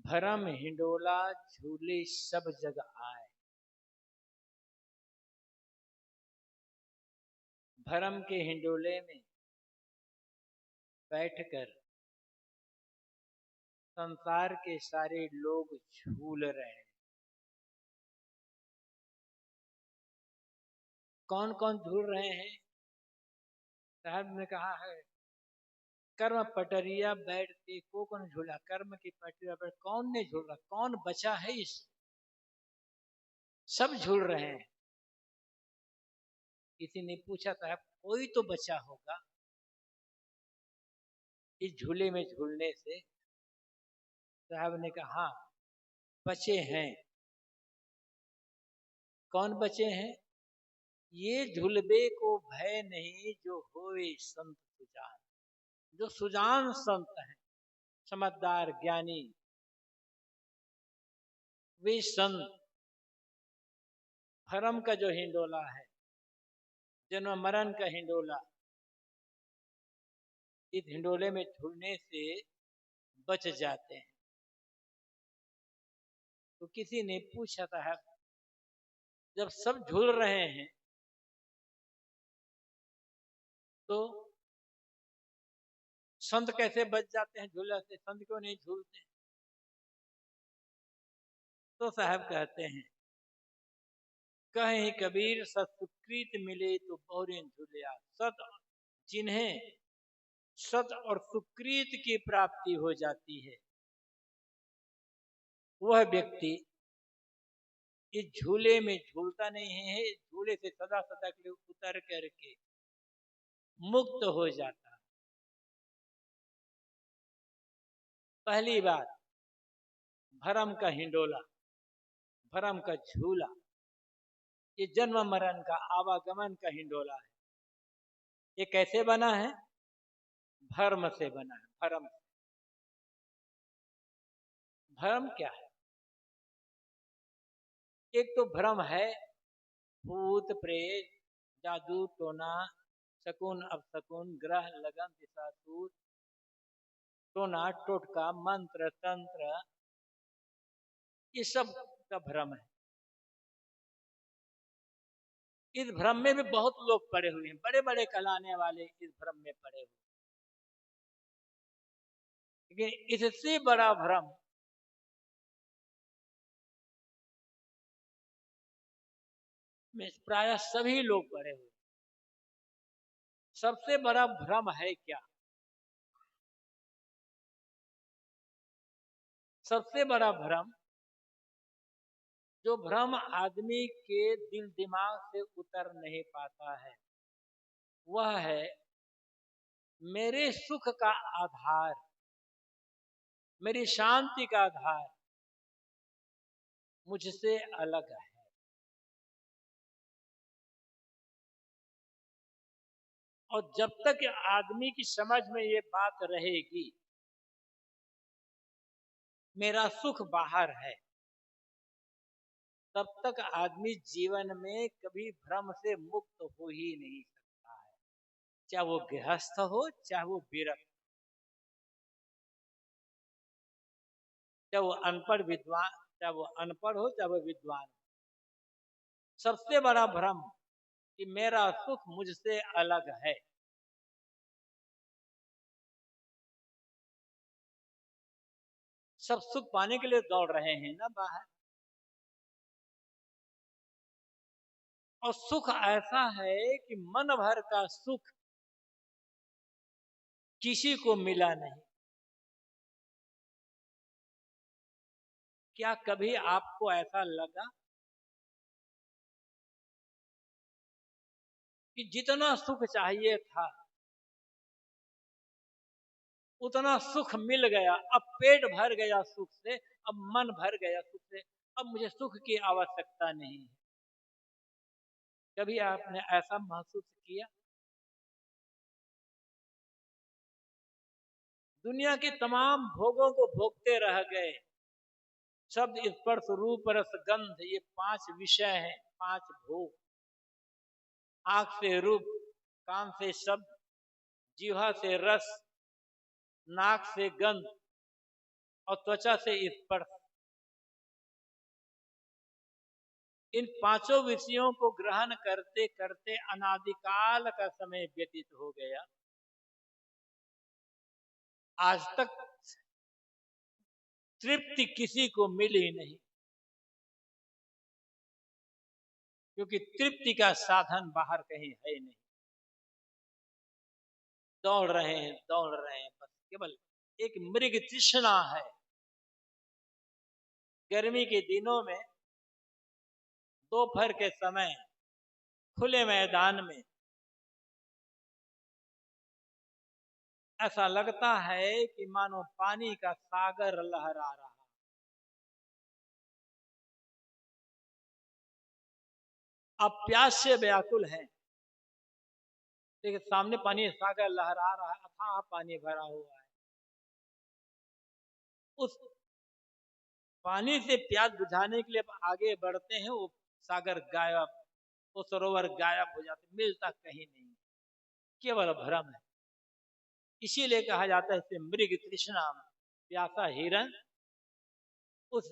भरम हिंडोला झूले सब जग आए। भरम के हिंडोले में बैठकर संसार के सारे लोग झूल रहे हैं। कौन कौन झूल रहे हैं? साहब ने कहा है कर्म पटरिया बैठते को कौन झूला। कर्म की पटरिया बैठ कौन ने झूल रहा, कौन बचा है इस? सब झूल रहे हैं। किसी ने पूछा साहब कोई तो बचा होगा इस झूले में झूलने से। साहब ने कहा हाँ बचे हैं। कौन बचे हैं? ये झुलबे को भय नहीं जो होए संत सुजान। जो सुजान संत हैं, समझदार ज्ञानी, वे संत भरम का जो हिंडोला है, जन्म मरण का हिंडोला, इस हिंडोले में झूलने से बच जाते हैं। तो किसी ने पूछा था जब सब झूल रहे हैं तो संत कैसे बच जाते हैं झूला से? संत क्यों नहीं झूलते? तो साहब कहते हैं कहीं कबीर सत्सुकृत मिले तो बहुरे झूलिया। सत जिन्हें सत और सुकृत की प्राप्ति हो जाती है वह व्यक्ति इस झूले में झूलता नहीं है, झूले से सदा सदा के लिए उतर करके मुक्त हो जाता है। पहली बात भरम का हिंडोला, भरम का झूला, ये जन्म मरण का आवागमन का हिंडोला है। ये कैसे बना है? भरम से बना है। भरम। भरम क्या है? एक तो भ्रम है भूत प्रेत जादू टोना शकुन अपशकुन ग्रह लगन दिशासूर टोना टोटका मंत्र तंत्र, ये सब का भ्रम है। इस भ्रम में भी बहुत लोग पड़े हुए हैं, बड़े बड़े कहलाने वाले इस भ्रम में पड़े हुए। लेकिन इससे बड़ा भ्रम में प्राय सभी लोग पड़े हुए। सबसे बड़ा भ्रम है क्या? सबसे बड़ा भ्रम, जो भ्रम आदमी के दिल दिमाग से उतर नहीं पाता है, वह है मेरे सुख का आधार, मेरी शांति का आधार मुझसे अलग है। और जब तक आदमी की समझ में ये बात रहेगी मेरा सुख बाहर है, तब तक आदमी जीवन में कभी भ्रम से मुक्त हो ही नहीं सकता है। चाहे वो गृहस्थ हो, चाहे वो विरक्त, चाहे वो अनपढ़ विद्वान, चाहे वो अनपढ़ हो, चाहे वो विद्वान। सबसे बड़ा भ्रम कि मेरा सुख मुझसे अलग है। सब सुख पाने के लिए दौड़ रहे हैं ना बाहर, और सुख ऐसा है कि मन भर का सुख किसी को मिला नहीं। क्या कभी आपको ऐसा लगा कि जितना सुख चाहिए था उतना सुख मिल गया, अब पेट भर गया सुख से, अब मन भर गया सुख से, अब मुझे सुख की आवश्यकता नहीं है? कभी आपने ऐसा महसूस किया? दुनिया के तमाम भोगों को भोगते रह गए। शब्द स्पर्श रूप रस गंध, ये 5 विषय हैं, 5 भोग। आंख से रूप, कान से शब्द, जीवा से रस, नाक से गंध, और त्वचा से स्पर्श, इन पांचों विषयों को ग्रहण करते करते अनादिकाल का समय व्यतीत हो गया। आज तक तृप्ति किसी को मिली नहीं, क्योंकि तृप्ति का साधन बाहर कहीं है नहीं। दौड़ रहे हैं बस केवल एक मृग तृष्णा है। गर्मी के दिनों में दोपहर के समय खुले मैदान में ऐसा लगता है कि मानो पानी का सागर लहरा रहा। अब प्यास से व्याकुल है, देखिए सामने पानी सागर लहरा रहा है, अथाह पानी भरा हुआ है। उस पानी से प्यास बुझाने के लिए आगे बढ़ते हैं, वो सागर गायब, वो सरोवर गायब हो जाते, मिलता कहीं नहीं, केवल भ्रम है। इसीलिए कहा जाता है इसे मृग तृष्णा, प्यासा हिरण उस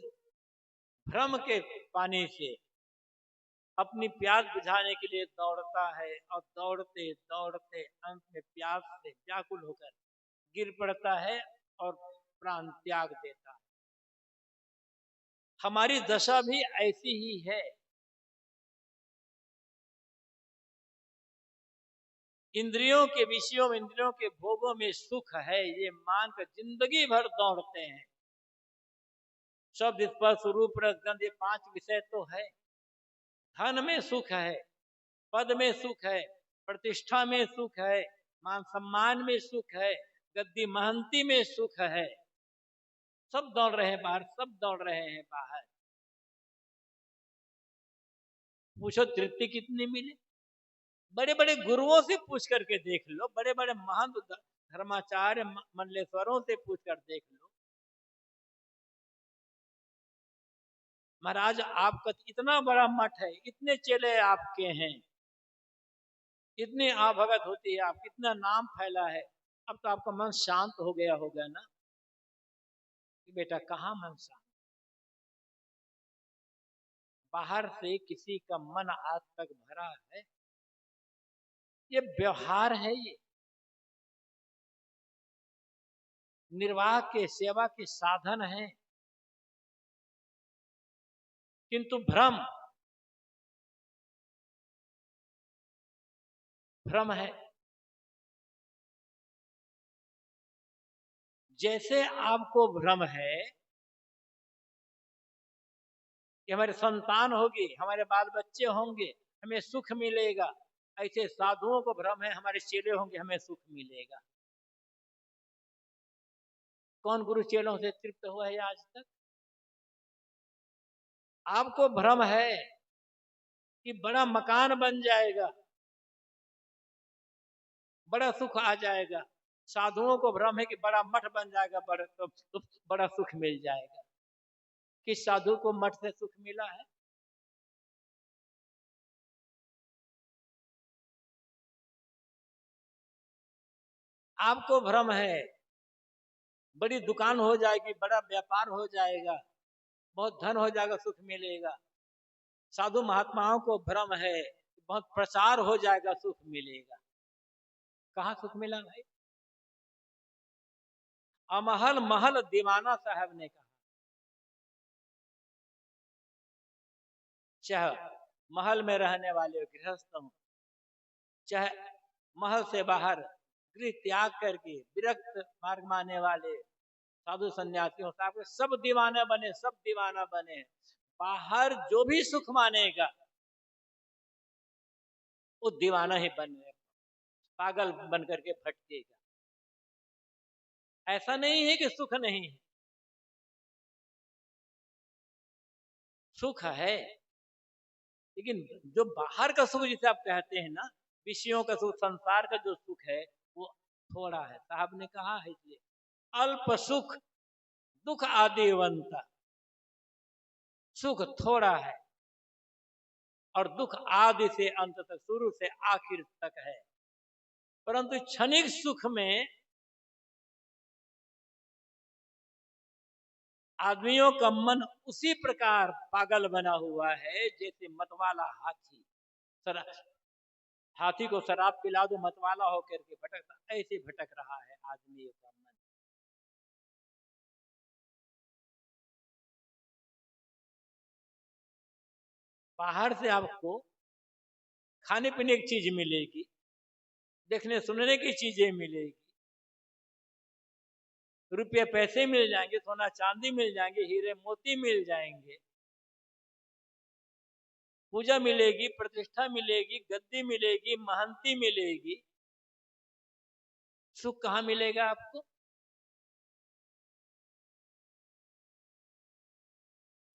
भ्रम के पानी से अपनी प्यास बुझाने के लिए दौड़ता है, और दौड़ते दौड़ते अंत में प्यास से व्याकुल होकर गिर पड़ता है और प्राण त्याग देता है। हमारी दशा भी ऐसी ही है। इंद्रियों के विषयों में, इंद्रियों के भोगों में सुख है, ये मानकर जिंदगी भर दौड़ते हैं। शब्द स्पर्श रूप रस गंध, ये 5 विषय तो है। धन में सुख है, पद में सुख है, प्रतिष्ठा में सुख है, मान सम्मान में सुख है, गद्दी महंती में सुख है। सब दौड़ रहे हैं बाहर, सब दौड़ रहे हैं बाहर। पूछो तृप्ति कितनी मिली? बड़े बड़े गुरुओं से पूछ करके देख लो, बड़े बड़े महंत धर्माचार्य मंडलेश्वरों से पूछ कर देख लो, महाराज आपका इतना बड़ा मठ है, इतने चेले आपके हैं, इतनी आवभगत होती है, आप कितना नाम फैला है, अब तो आपका मन शांत हो गया होगा ना? कि बेटा कहाँ मन शांत, बाहर से किसी का मन आज तक भरा है? ये व्यवहार है, ये निर्वाह के सेवा के साधन है, किंतु भ्रम भ्रम है। जैसे आपको भ्रम है कि हमारे संतान होगी, हमारे बाल बच्चे होंगे, हमें सुख मिलेगा, ऐसे साधुओं को भ्रम है हमारे चेले होंगे हमें सुख मिलेगा। कौन गुरु चेलों से तृप्त हुआ है आज तक? आपको भ्रम है कि बड़ा मकान बन जाएगा, बड़ा सुख आ जाएगा। साधुओं को भ्रम है कि बड़ा मठ बन जाएगा, तो बड़ा सुख मिल जाएगा। किस साधु को मठ से सुख मिला है? आपको भ्रम है बड़ी दुकान हो जाएगी, बड़ा व्यापार हो जाएगा, बहुत धन हो जाएगा, सुख मिलेगा। साधु महात्माओं को भ्रम है बहुत प्रचार हो जाएगा, सुख मिलेगा। कहाँ सुख मिला भाई? अमहल महल दीवाना साहब ने कहा, चाहे महल में रहने वाले गृहस्थ हों, चाहे महल से बाहर गृह त्याग करके विरक्त मार्ग माने वाले साधु सन्यासियों, सब दीवाना बने, सब दीवाना बने। बाहर जो भी सुख मानेगा वो दीवाना ही बने, पागल बन करके भटकेगा। ऐसा नहीं है कि सुख नहीं है, सुख है, लेकिन जो बाहर का सुख जिसे आप कहते हैं ना, विषयों का सुख, संसार का जो सुख है वो थोड़ा है। साहब ने कहा है इसलिए अल्प सुख दुख आदिवंता, सुख थोड़ा है और दुख आदि से अंत तक, शुरू से आखिर तक है। परंतु क्षणिक सुख में आदमियों का मन उसी प्रकार पागल बना हुआ है जैसे मतवाला हाथी। हाथी को शराब पिला दो, मतवाला होकर के भटकता, ऐसे भटक रहा है आदमियों का मन। बाहर से आपको खाने पीने की चीज मिलेगी, देखने सुनने की चीजें मिलेगी, रुपये पैसे मिल जाएंगे, सोना चांदी मिल जाएंगे, हीरे मोती मिल जाएंगे, पूजा मिलेगी, प्रतिष्ठा मिलेगी, गद्दी मिलेगी, महंती मिलेगी। सुख कहाँ मिलेगा आपको?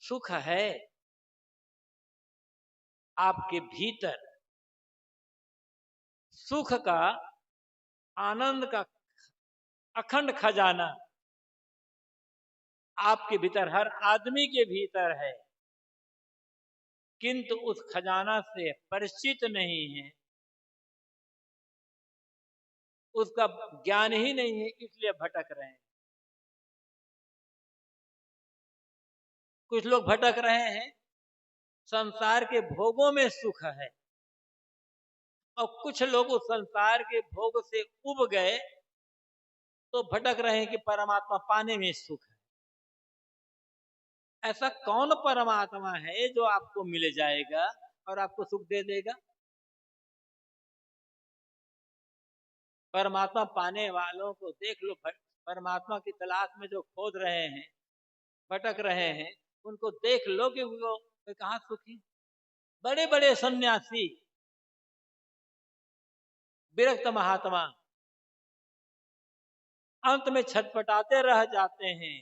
सुख है आपके भीतर। सुख का, आनंद का अखंड खजाना आपके भीतर, हर आदमी के भीतर है, किंतु उस खजाना से परिचित नहीं है, उसका ज्ञान ही नहीं है, इसलिए भटक रहे हैं। कुछ लोग भटक रहे हैं, संसार के भोगों में सुख है, और कुछ लोग उस संसार के भोग से उब गए तो भटक रहे हैं कि परमात्मा पाने में सुख है। ऐसा कौन परमात्मा है जो आपको मिल जाएगा और आपको सुख दे देगा? परमात्मा पाने वालों को देख लो, परमात्मा की तलाश में जो खोद रहे हैं, भटक रहे हैं, उनको देख लो कि वो कहाँ सुखी। बड़े बड़े सन्यासी, विरक्त महात्मा अंत में छटपटाते रह जाते हैं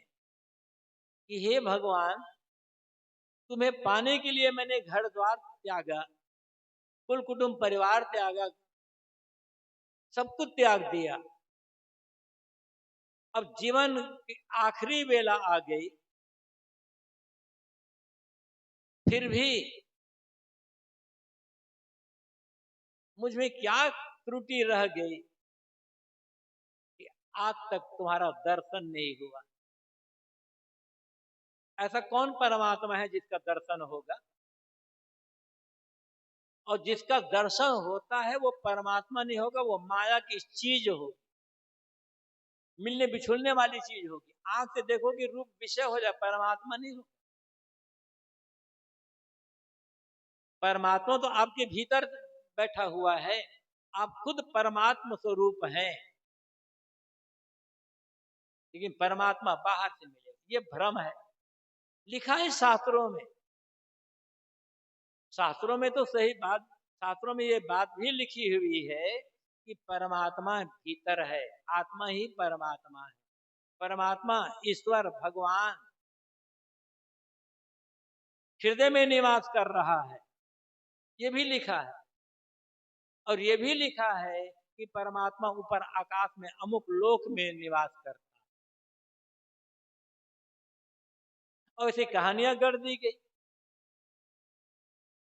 कि हे भगवान, तुम्हें पाने के लिए मैंने घर द्वार त्यागा, कुल कुटुंब परिवार त्यागा, सब कुछ त्याग दिया, अब जीवन की आखिरी वेला आ गई, फिर भी मुझ में क्या त्रुटि रह गई कि आज तक तुम्हारा दर्शन नहीं हुआ। ऐसा कौन परमात्मा है जिसका दर्शन होगा? और जिसका दर्शन होता है वो परमात्मा नहीं होगा, वो माया की चीज होगी, मिलने बिछुलने वाली चीज होगी। आंख से देखोगे रूप विषय हो जाए, परमात्मा नहीं हो। परमात्मा तो आपके भीतर बैठा हुआ है, आप खुद परमात्मा स्वरूप हैं, लेकिन परमात्मा बाहर से मिलेगा, ये भ्रम है। लिखा है शास्त्रों में, शास्त्रों में तो सही बात, शास्त्रों में ये बात भी लिखी हुई है कि परमात्मा भीतर है, आत्मा ही परमात्मा है। परमात्मा ईश्वर भगवान हृदय में निवास कर रहा है, ये भी लिखा है। और ये भी लिखा है कि परमात्मा ऊपर आकाश में अमुक लोक में निवास करता है, और ऐसी कहानियां गढ़ दी गई।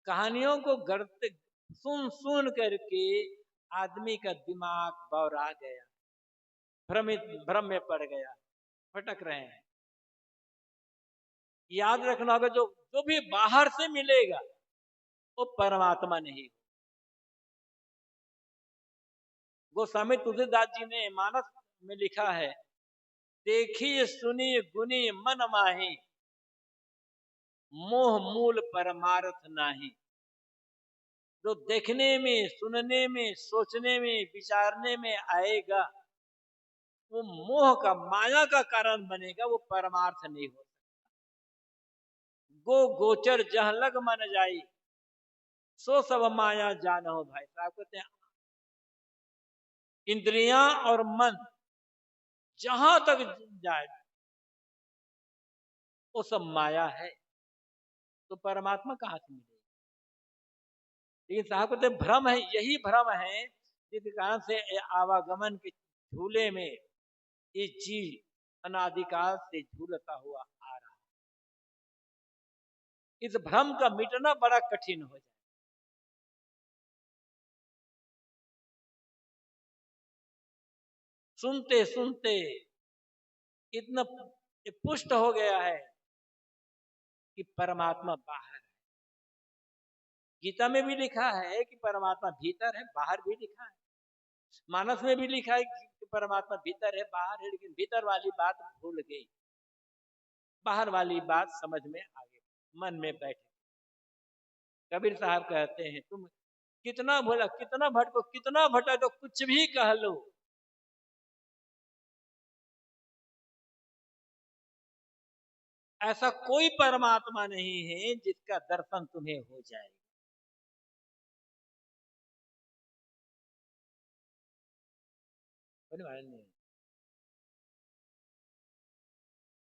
कहानियों को गढ़ते सुन सुन करके आदमी का दिमाग बौरा गया, भ्रम में पड़ गया, भटक रहे हैं। याद रखना होगा, जो जो भी बाहर से मिलेगा वो परमात्मा नहीं। गोस्वामी तुलसीदास जी ने मानस में लिखा है, देखिए सुनी गुनी मन माही, मोह मूल परमार्थ नाही। जो देखने में, सुनने में, सोचने में, विचारने में आएगा वो मोह का, माया का कारण बनेगा, वो परमार्थ नहीं हो। गो गोचर जह लग मन जाई, सो सब माया जानो। भाई साहब कहते हैं, इंद्रियां और मन जहां तक जाए वो सब माया है, तो परमात्मा कहां से मिलेगा? लेकिन साहब कहते भ्रम है, यही भ्रम है जिस कारण से आवागमन के झूले में ये जीव अनादिकाल से झूलता हुआ आ रहा है। इस भ्रम का मिटना बड़ा कठिन हो जाए। सुनते सुनते इतना ये पुष्ट हो गया है कि परमात्मा बाहर है। गीता में भी लिखा है कि परमात्मा भीतर है, बाहर भी लिखा है। मानस में भी लिखा है कि परमात्मा भीतर है, बाहर है, लेकिन भीतर वाली बात भूल गई, बाहर वाली बात समझ में आ गई, मन में बैठे। कबीर साहब कहते हैं तुम कितना बोला, कितना भटको, कितना भटको, तो कुछ भी कह लो, ऐसा कोई परमात्मा नहीं है जिसका दर्शन तुम्हें हो जाए।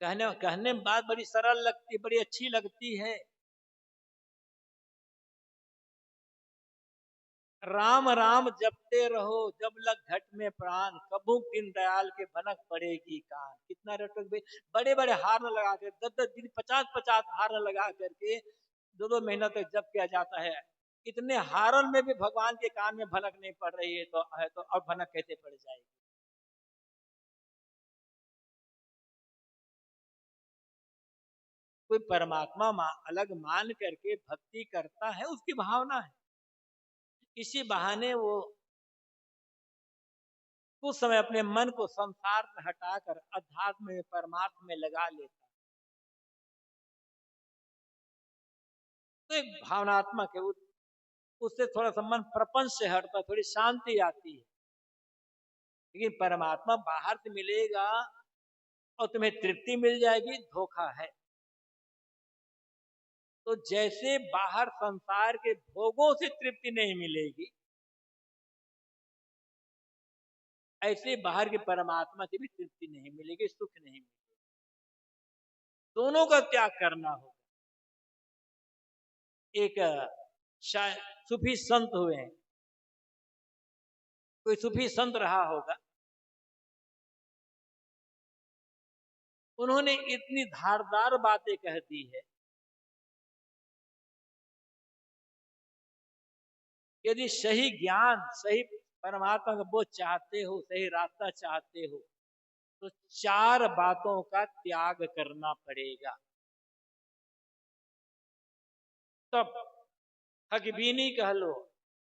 कहने कहने में बात बड़ी सरल लगती, बड़ी अच्छी लगती है। राम राम जपते रहो जब लग घट में प्राण, कबू दिन दयाल के भनक पड़ेगी कान। कितना रटक भाई, बड़े बड़े हार लगा कर 10-10 दिन 50-50 हार लगा करके 2-2 महीना तक जप किया जाता है। इतने हारन में भी भगवान के कान में भनक नहीं पड़ रही है, तो अब भनक कैसे पड़ जाएगी। कोई परमात्मा अलग मान करके भक्ति करता है, उसकी भावना है। इसी बहाने वो कुछ समय अपने मन को संसार से हटाकर अध्यात्म में, परमात्मा में लगा लेता। तो एक भावनात्मक है, उससे थोड़ा सा मन प्रपंच से हटता, थोड़ी शांति आती है। लेकिन परमात्मा बाहर से मिलेगा और तुम्हें तृप्ति मिल जाएगी, धोखा है। तो जैसे बाहर संसार के भोगों से तृप्ति नहीं मिलेगी, ऐसे बाहर के परमात्मा से भी तृप्ति नहीं मिलेगी, सुख नहीं मिलेगा। दोनों का त्याग करना होगा। एक सूफी संत हुए हैं, कोई सूफी संत रहा होगा, उन्होंने इतनी धारदार बातें कह दी है, यदि सही ज्ञान, सही परमात्मा का बोध चाहते हो, सही रास्ता चाहते हो, तो 4 बातों का त्याग करना पड़ेगा। तब हकबीनी कह लो,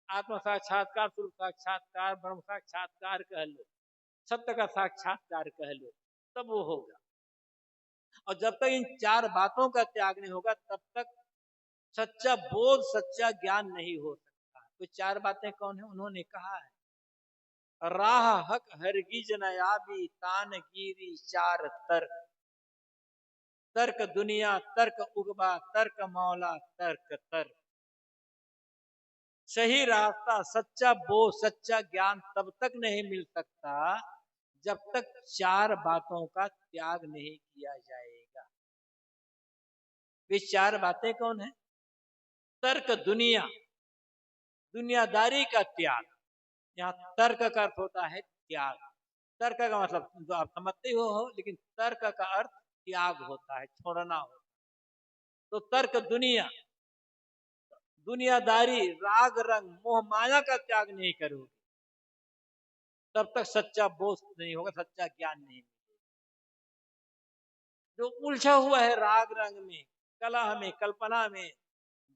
आत्म साक्षात्कार, स्वरूप साक्षात्कार, ब्रह्म साक्षात्कार कह लो, सत्य का साक्षात्कार कह लो, तब वो होगा। और जब तक इन 4 बातों का त्याग नहीं होगा, तब तक सच्चा बोध, सच्चा ज्ञान नहीं हो सकता। तो 4 बातें कौन है? उन्होंने कहा है, राह हक हरगिज न आबी, तान गिरी 4 तर्क, तर्क दुनिया, तर्क उगबा, तर्क मौला, तर्क तर्क। सही रास्ता, सच्चा बोध, सच्चा ज्ञान तब तक नहीं मिल सकता जब तक 4 बातों का त्याग नहीं किया जाएगा। वे 4 बातें कौन है? तर्क दुनिया, दुनियादारी का त्याग। यहाँ तर्क का अर्थ होता है त्याग। तर्क का मतलब जो आप समझते हो, लेकिन तर्क का अर्थ त्याग होता है, छोड़ना होता है। तो तर्क दुनिया, दुनियादारी, राग रंग, मोह माया का त्याग नहीं करोगे, तब तक सच्चा बोध नहीं होगा, सच्चा ज्ञान नहीं मिलेगा। जो उलझा हुआ है राग रंग में, कलह में, कल्पना में,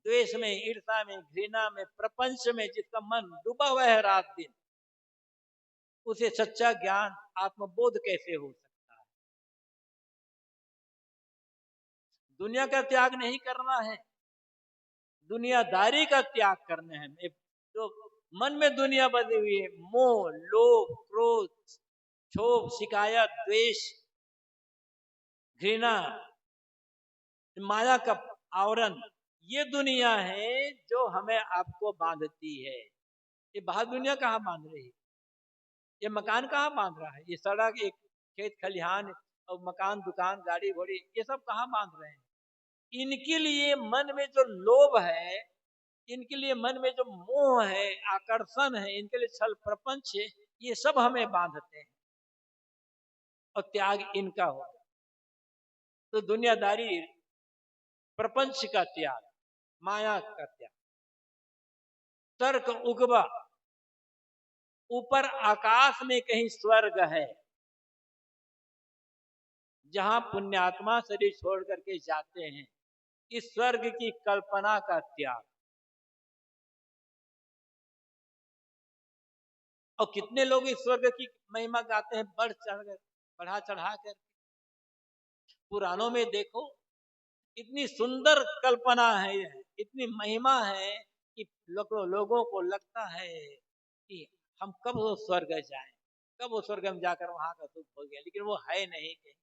द्वेष में, ईर्षा में, घृणा में, प्रपंच में, जिसका मन डूबा हुआ है रात दिन, उसे सच्चा ज्ञान, आत्मबोध कैसे हो सकता है? दुनिया का त्याग नहीं करना है, दुनियादारी का त्याग करना है। जो मन में दुनिया बनी हुई है, मोह, लोभ, क्रोध, क्षोभ, शिकायत, द्वेष, घृणा, माया का आवरण, ये दुनिया है जो हमें आपको बांधती है। ये बाहर दुनिया कहाँ बांध रही है? ये मकान कहाँ बांध रहा है? ये सड़क, एक खेत खलिहान और मकान, दुकान, गाड़ी घोड़ी, ये सब कहाँ बांध रहे हैं? इनके लिए मन में जो लोभ है, इनके लिए मन में जो मोह है, आकर्षण है, इनके लिए छल प्रपंच है, ये सब हमें बांधते हैं। और त्याग इनका होगा। तो दुनियादारी, प्रपंच का त्याग, माया का त्याग। तर्क उगवा, ऊपर आकाश में कहीं स्वर्ग है, जहां पुण्यात्मा शरीर छोड़ करके जाते हैं, इस स्वर्ग की कल्पना का त्याग। और कितने लोग इस स्वर्ग की महिमा गाते हैं बढ़ा चढ़ा कर। पुराणों में देखो, इतनी सुंदर कल्पना है, इतनी महिमा है कि लोगों को लगता है कि हम कब वो स्वर्ग जाएं, कब वो स्वर्ग में जाकर वहां का सुख हो गया, लेकिन वो है नहीं कहीं,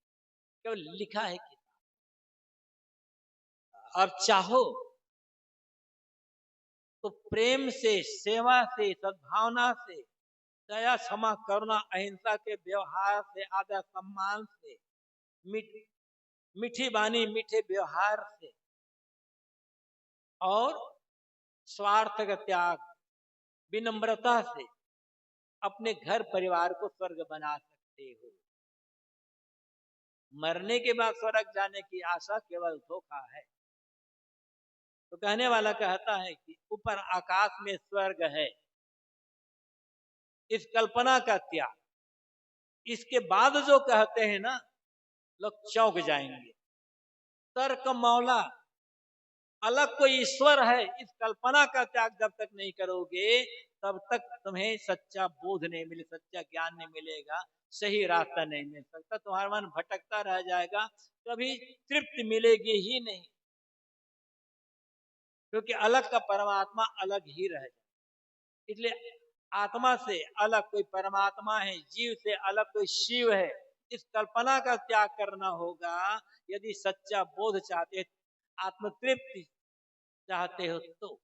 केवल लिखा है कि और चाहो तो प्रेम से, सेवा से, सद्भावना से, दया, क्षमा, करुणा, अहिंसा के व्यवहार से, आदर सम्मान से, मीठी बानी, मीठे व्यवहार से और स्वार्थ का त्याग, विनम्रता से अपने घर परिवार को स्वर्ग बना सकते हो। मरने के बाद स्वर्ग जाने की आशा केवल धोखा है। तो कहने वाला कहता है कि ऊपर आकाश में स्वर्ग है, इस कल्पना का त्याग, इसके बाद जो कहते हैं ना, लोग चौंक जाएंगे। तर्क मौला, अलग कोई ईश्वर है, इस कल्पना का त्याग जब तक नहीं करोगे तब तक तुम्हें सच्चा बोध नहीं मिले, सच्चा ज्ञान नहीं मिलेगा, सही रास्ता नहीं मिल सकता, तुम्हारा मन भटकता रह जाएगा, कभी तृप्ति मिलेगी ही नहीं, क्योंकि अलग का परमात्मा अलग ही रह जाए। इसलिए आत्मा से अलग कोई परमात्मा है, जीव से अलग कोई शिव है, इस कल्पना का त्याग करना होगा। यदि सच्चा बोध चाहते, आत्मतृप्ति चाहते हो तो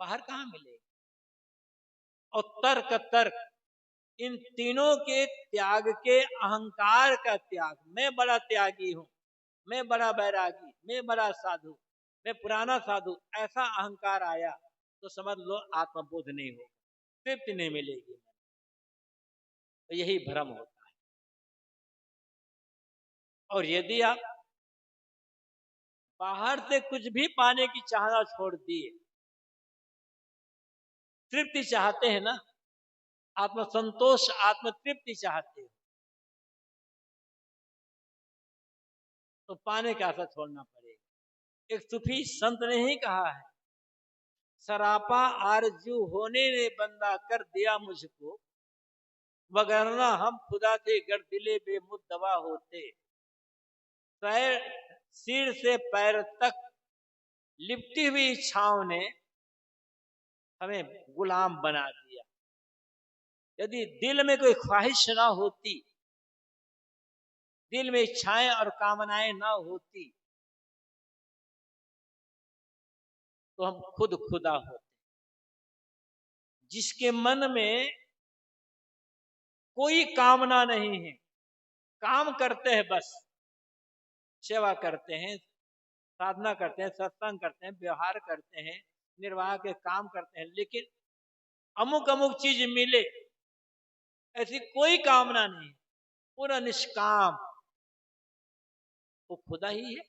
बाहर कहां मिलेगा। और तर्क तर्क, इन तीनों के त्याग के अहंकार का त्याग, मैं बड़ा त्यागी हूं, मैं बड़ा बैरागी, मैं बड़ा साधु, मैं पुराना साधु, ऐसा अहंकार आया तो समझ लो आत्मबोध नहीं होगा, तृप्ति नहीं मिलेगी। तो यही भ्रम होता है। और यदि आप बाहर से कुछ भी पाने की चाहना छोड़ दिए, तृप्ति चाहते हैं ना, आत्म संतोष, आत्म तृप्ति चाहते हो, तो पाने का आशा छोड़ना पड़ेगा। एक सूफी संत ने ही कहा है, सरापा आरजू होने ने बंदा कर दिया मुझको, वगरना हम खुदा थे गर दिले बेमुद्दवा होते। पैर, सिर से पैर तक लिपटी हुई इच्छाओं ने हमें गुलाम बना दिया। यदि दिल में कोई ख्वाहिश ना होती, दिल में इच्छाएं और कामनाएं ना होती, तो हम खुद खुदा होते। जिसके मन में कोई कामना नहीं है, काम करते हैं बस, सेवा करते हैं, साधना करते हैं, सत्संग करते हैं, व्यवहार करते हैं, निर्वाह के काम करते हैं, लेकिन अमुक अमुक चीज मिले ऐसी कोई कामना नहीं, पूरा निष्काम, वो खुदा ही है।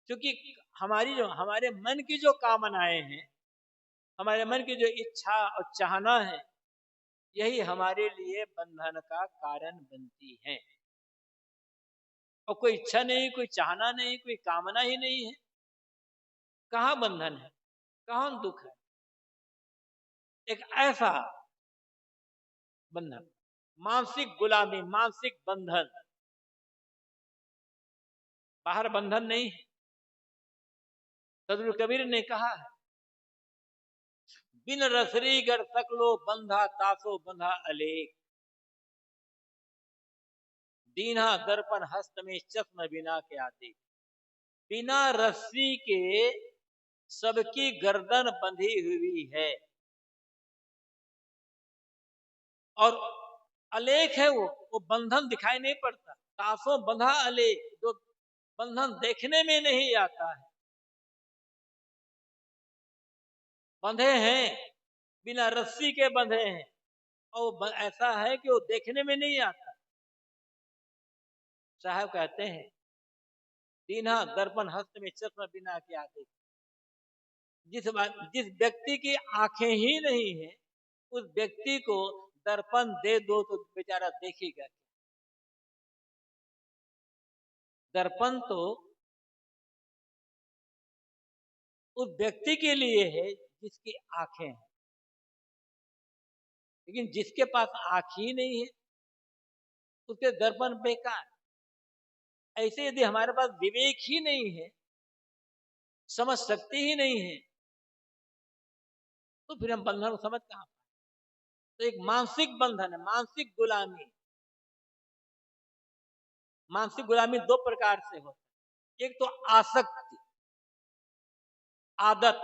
क्योंकि हमारे मन की जो कामनाएं हैं, हमारे मन की जो इच्छा और चाहना है, यही हमारे लिए बंधन का कारण बनती है। और कोई इच्छा नहीं, कोई चाहना नहीं, कोई कामना ही नहीं है, कहां बंधन है, कहां दुख है। एक ऐसा बंधन, मानसिक गुलामी, मानसिक बंधन, बाहर बंधन नहीं है। सदगुरु कबीर ने कहा है, बिन रसरी गर सकलो बंधा तासो बंधा अलेख, दीना दर्पण हस्त में चश्म बिना के आते। बिना रस्सी के सबकी गर्दन बंधी हुई है, और अलेख है वो बंधन दिखाई नहीं पड़ता। तासों बंधा अलेख, जो बंधन देखने में नहीं आता है, बंधे हैं, बिना रस्सी के बंधे हैं, और ऐसा है कि वो देखने में नहीं आता। साहब कहते हैं, दीना दर्पण हस्त में चश्म बिना के आते। जिस व्यक्ति की आंखें ही नहीं है, उस व्यक्ति को दर्पण दे दो तो बेचारा देखेगा। दर्पण तो उस व्यक्ति के लिए है जिसकी आंखें हैं, लेकिन जिसके पास आंख ही नहीं है उसके दर्पण बेकार। ऐसे यदि हमारे पास विवेक ही नहीं है, समझ शक्ति ही नहीं है, तो फिर हम बंधन को समझ कहां पाए। तो एक मानसिक बंधन है, मानसिक गुलामी। मानसिक गुलामी दो प्रकार से होती है। एक तो आसक्ति, आदत,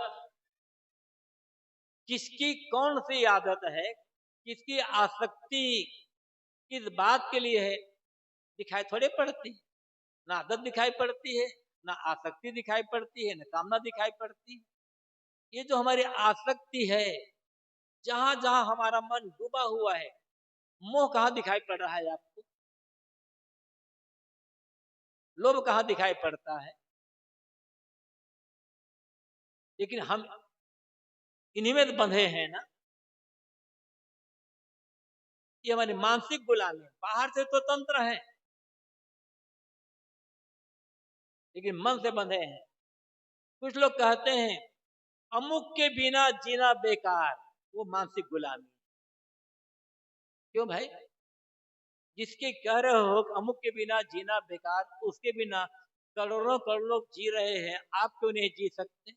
किसकी कौन सी आदत है, किसकी आसक्ति किस बात के लिए है, दिखाई थोड़े पड़ती। ना आदत दिखाई पड़ती है, ना आसक्ति दिखाई पड़ती है, ना कामना दिखाई पड़ती है। ये जो हमारी आसक्ति है, जहां जहां हमारा मन डूबा हुआ है, मोह कहां दिखाई पड़ रहा है आपको? लोभ कहां दिखाई पड़ता है? लेकिन हम इन्हीं में बंधे हैं ना। ये हमारी मानसिक गुलामी, बाहर से तो तंत्र है लेकिन मन से बंधे हैं। कुछ लोग कहते हैं अमुक के बिना जीना बेकार, वो मानसिक गुलामी। क्यों भाई? जिसके कह रहे हो अमुक के बिना जीना बेकार, उसके बिना करोड़ों करोड़ लोग जी रहे हैं, आप क्यों नहीं जी सकते?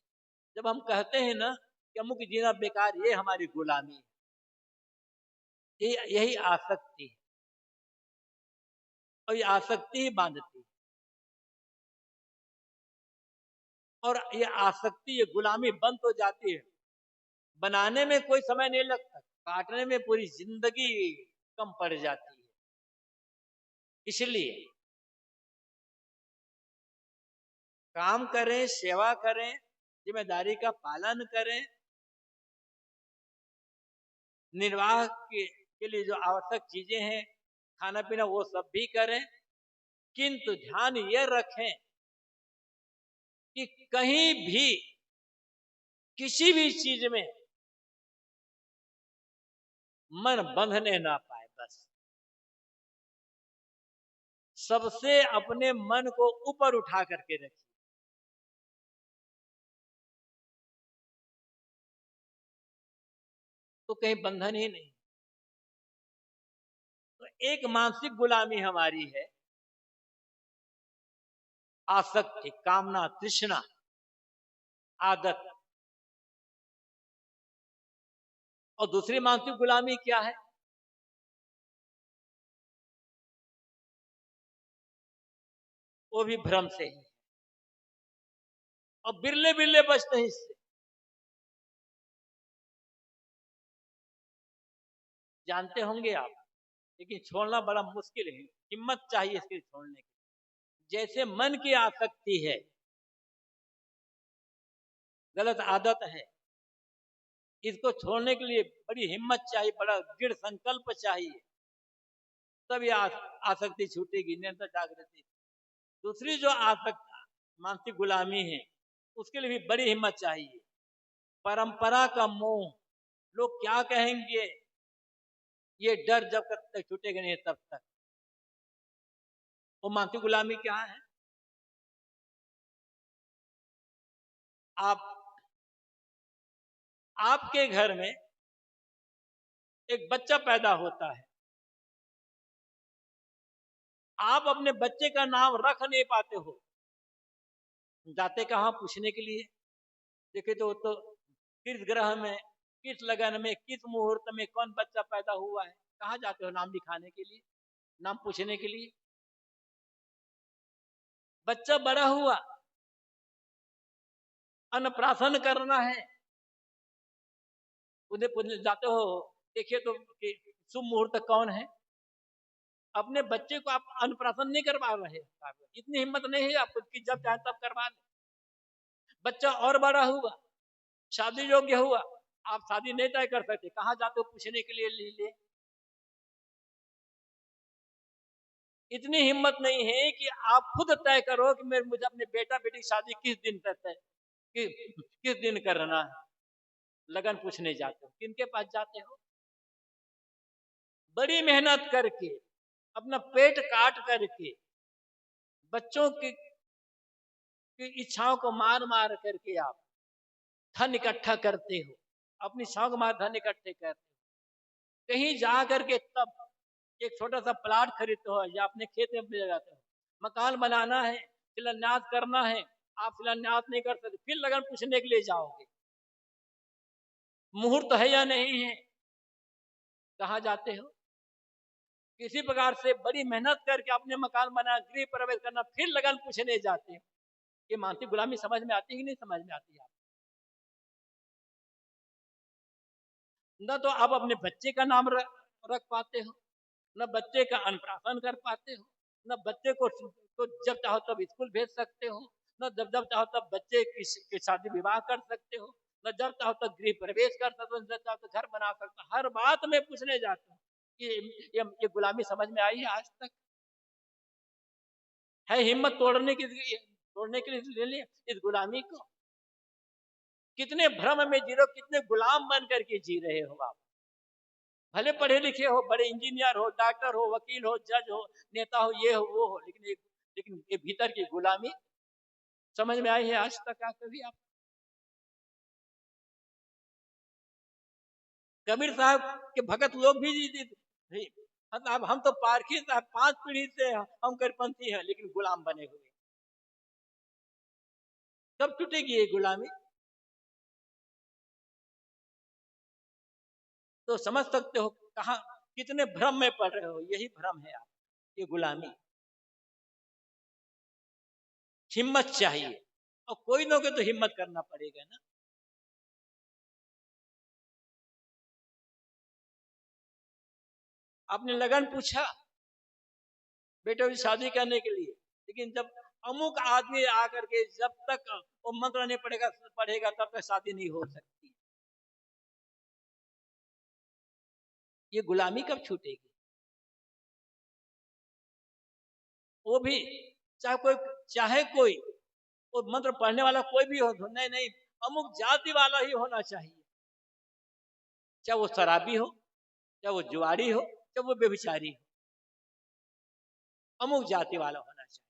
जब हम कहते हैं ना कि अमुक जीना बेकार, ये हमारी गुलामी है, यही आसक्ति है, और ये आसक्ति ही बांधती है। और ये आसक्ति, ये गुलामी बंद हो जाती है, बनाने में कोई समय नहीं लगता, काटने में पूरी जिंदगी कम पड़ जाती है। इसलिए काम करें, सेवा करें, जिम्मेदारी का पालन करें, निर्वाह के लिए जो आवश्यक चीजें हैं, खाना पीना, वो सब भी करें, किंतु ध्यान ये रखें कि कहीं भी किसी भी चीज में मन बंधने ना पाए। बस सबसे अपने मन को ऊपर उठा करके रखिए, तो कहीं बंधन ही नहीं। तो एक मानसिक गुलामी हमारी है, आसक्ति, कामना, तृष्णा, आदत। और दूसरी मानसिक गुलामी क्या है? वो भी भ्रम से ही, और बिरले बिरले बचते हैं इससे। जानते होंगे आप, लेकिन छोड़ना बड़ा मुश्किल है, हिम्मत चाहिए इसके छोड़ने की। जैसे मन की आसक्ति है, गलत आदत है, इसको छोड़ने के लिए बड़ी हिम्मत चाहिए, बड़ा दृढ़ संकल्प चाहिए, तब ये आसक्ति छूटेगी, निरंतर जागृति। दूसरी जो आसक्ति, मानसिक गुलामी है, उसके लिए भी बड़ी हिम्मत चाहिए। परंपरा का मोह, लोग क्या कहेंगे, ये डर जब तक छूटेगा नहीं तब तक। वो मानसिक गुलामी क्या है? आप, आपके घर में एक बच्चा पैदा होता है, आप अपने बच्चे का नाम रख नहीं पाते हो, जाते कहां पूछने के लिए? देखे तो किस ग्रह में, किस लगन में, किस मुहूर्त में कौन बच्चा पैदा हुआ है, कहाँ जाते हो नाम लिखाने के लिए, नाम पूछने के लिए? बच्चा बड़ा हुआ, अन्नप्राशन करना है, उन्हें पूछने जाते हो, देखिए तो कि शुभ मुहूर्त कौन है। अपने बच्चे को आप अन्नप्राशन नहीं करवा रहे, इतनी हिम्मत नहीं है आपको कि जब चाहे तब करवा ले। बच्चा और बड़ा हुआ, शादी योग्य हुआ, आप शादी नहीं तय कर सकते, कहां जाते हो पूछने के लिए? इतनी हिम्मत नहीं है कि आप खुद तय करो कि मुझे अपने बेटा बेटी की शादी किस दिन तय किस दिन करना है। लगन पूछने जाते हो, किनके पास जाते हो? बड़ी मेहनत करके, अपना पेट काट करके बच्चों की इच्छाओं को मार मार करके आप धन इकट्ठा करते हो, अपनी इच्छाओं को मार धन इकट्ठे करते हो। कहीं जा करके तब एक छोटा सा प्लाट खरीदते हो या अपने खेत में ले जाते हो, मकान बनाना है, शिलान्यास करना है, आप शिलान्यास नहीं कर सकते, फिर लगन पूछने के लिए जाओगे, मुहूर्त है या नहीं है, कहाँ जाते हो? किसी प्रकार से बड़ी मेहनत करके अपने मकान बना, गृह प्रवेश करना, फिर लगन पूछने जाते हो। ये मानसिक गुलामी समझ में आती है कि नहीं समझ में आती है? न तो आप अपने बच्चे का नाम रख पाते हो, न बच्चे का अन्नप्राशन कर पाते हो, न बच्चे को तो जब चाहो तब स्कूल भेज सकते हो, न जब जब चाहो तब बच्चे की शादी विवाह कर सकते हो, न जब चाहो तब गृह प्रवेश कर सकते हो, जब चाहो तो घर बना सकते हो। हर बात में पूछने जाते हो कि ये गुलामी समझ में आई है आज तक? है हिम्मत तोड़ने के लिए ले लिया इस गुलामी को? कितने भ्रम में जी रहे हो, कितने गुलाम बन करके जी रहे हो आप। भले पढ़े लिखे हो, बड़े इंजीनियर हो, डॉक्टर हो, वकील हो, जज हो, नेता हो, ये हो वो हो, लेकिन ये भीतर की गुलामी समझ में आई है आज तक कभी आप? कबीर साहब के भगत लोग भी मतलब हम तो पारखी साहब 5 पीढ़ी से हम करपंथी हैं, लेकिन गुलाम बने हुए। कब टूटेगी ये गुलामी? तो समझ सकते हो कहा कितने भ्रम में पड़ रहे हो। यही भ्रम है आप, ये गुलामी। हिम्मत चाहिए, और कोई ना कोई तो हिम्मत करना पड़ेगा ना। आपने लगन पूछा बेटे की शादी करने के लिए, लेकिन जब अमुक आदमी आकर के जब तक वो मंत्र नहीं पढ़ेगा तब तक शादी नहीं हो सकती। ये गुलामी कब छूटेगी? वो भी चाहे कोई वो मंत्र पढ़ने वाला कोई भी हो, नहीं नहीं, अमुक जाति वाला ही होना चाहिए। चाहे वो शराबी हो, चाहे वो जुआरी हो, चाहे वो व्यभिचारी हो, अमुक जाति वाला होना चाहिए।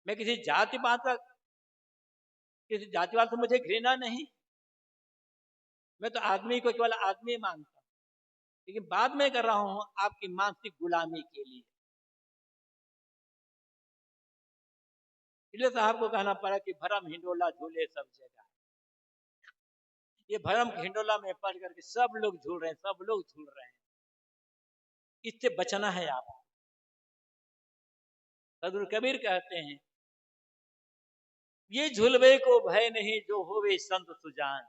मैं किसी जातिवाद से मुझे घृणा नहीं, मैं तो आदमी को केवल आदमी मानता हूं, लेकिन बाद में कर रहा हूं आपकी मानसिक गुलामी के लिए। इसलिए साहब को कहना पड़ा कि भरम हिंडोला झूले सब जगह। ये भरम हिंडोला में पढ़ करके सब लोग झूल रहे हैं, सब लोग झूल रहे हैं। इससे बचना है आप। सदगुरु कबीर कहते हैं, ये झुलवे को भय नहीं जो होवे संत सुजान।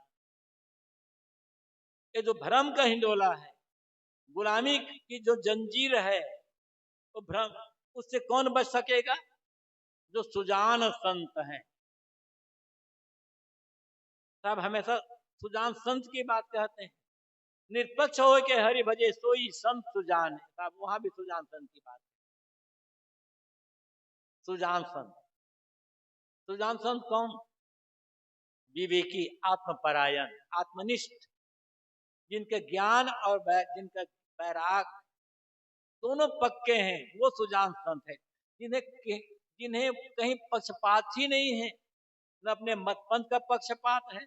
ये जो भ्रम का हिंडोला है, गुलामी की जो जंजीर है, वो भ्रम, उससे कौन बच सकेगा? जो सुजान संत हैं। सब हमेशा सुजान संत की बात कहते हैं। निष्पक्ष हो के हरि भजे सोई संत सुजान है, साहब वहां भी सुजान संत की बात है। सुजान संत, सुजान संत कौन? विवेकी, आत्मपरायण, आत्मनिष्ठ, जिनके ज्ञान और जिनका वैराग दोनों पक्के हैं, वो सुजान संत है। जिन्हें कहीं पक्षपात ही नहीं है, न अपने मत पंथ का पक्षपात है,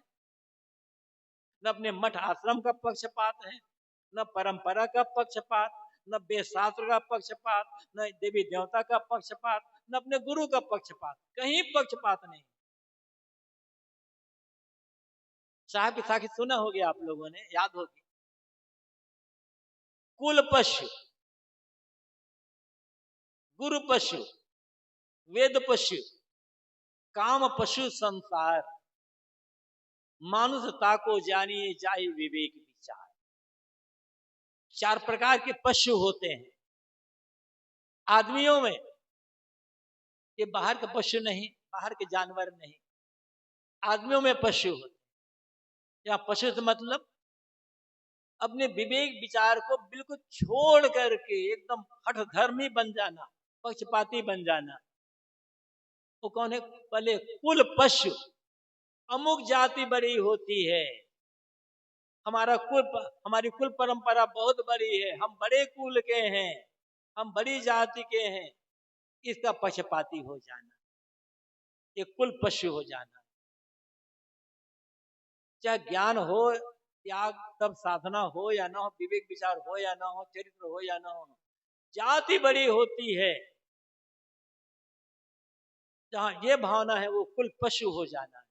न अपने मठ आश्रम का पक्षपात है, न परंपरा का पक्षपात, न वेदशास्त्र का पक्षपात, न देवी देवता का पक्षपात, न अपने गुरु का पक्षपात, कहीं पक्षपात नहीं। साहब की साखी सुना होगी आप लोगों ने, याद होगी। कुल पशु, गुरु पशु, वेद पशु, काम पशु संसार, मानुषता को जानिए जाए विवेक विचार। 4 प्रकार के पशु होते हैं आदमियों में। ये बाहर के पशु नहीं, बाहर के जानवर नहीं, आदमियों में पशु होते। या पशु से मतलब अपने विवेक विचार को बिल्कुल छोड़ करके एकदम हठधर्मी बन जाना, पक्षपाती बन जाना। वो कौन है? पहले कुल पशु। अमुक जाति बड़ी होती है, हमारी कुल परंपरा बहुत बड़ी है, हम बड़े कुल के हैं, हम बड़ी जाति के हैं। इसका पक्षपाती हो जाना, एक कुल पशु हो जाना। चाहे ज्ञान हो, त्याग, तब साधना हो या ना हो, विवेक विचार हो या ना हो, चरित्र हो या ना हो, जाति बड़ी होती है, जहां ये भावना है वो कुल पशु हो जाना है,